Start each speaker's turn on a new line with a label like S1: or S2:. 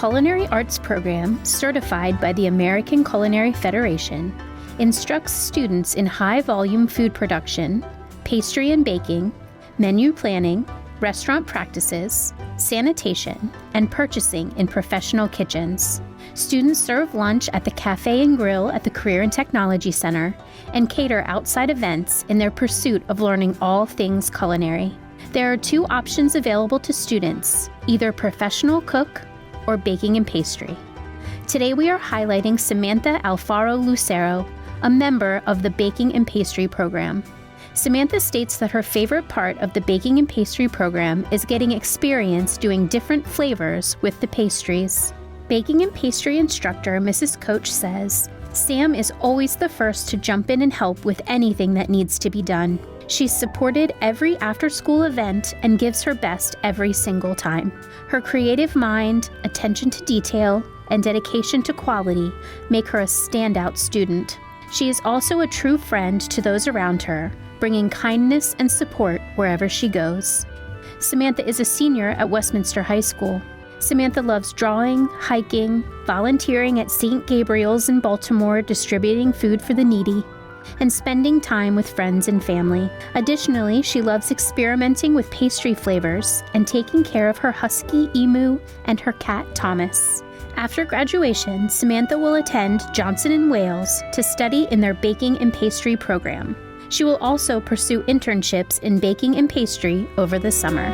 S1: culinary arts program certified by the American Culinary Federation instructs students in high-volume food production, pastry and baking, menu planning, restaurant practices, sanitation, and purchasing in professional kitchens. Students serve lunch at the Cafe and Grill at the Career and Technology Center and cater outside events in their pursuit of learning all things culinary. There are 2 options available to students, either professional cook or baking and pastry. Today we are highlighting Samantha Alfaro Lucero, a member of the Baking and Pastry Program. Samantha states that her favorite part of the Baking and Pastry Program is getting experience doing different flavors with the pastries. Baking and pastry instructor Mrs. Coach says, Sam is always the first to jump in and help with anything that needs to be done. She's supported every after-school event and gives her best every single time. Her creative mind, attention to detail, and dedication to quality make her a standout student. She is also a true friend to those around her, bringing kindness and support wherever she goes. Samantha is a senior at Westminster High School. Samantha loves drawing, hiking, volunteering at St. Gabriel's in Baltimore distributing food for the needy, and spending time with friends and family. Additionally, she loves experimenting with pastry flavors and taking care of her husky Emu and her cat Thomas. After graduation, Samantha will attend Johnson & Wales to study in their Baking and Pastry program. She will also pursue internships in baking and pastry over the summer.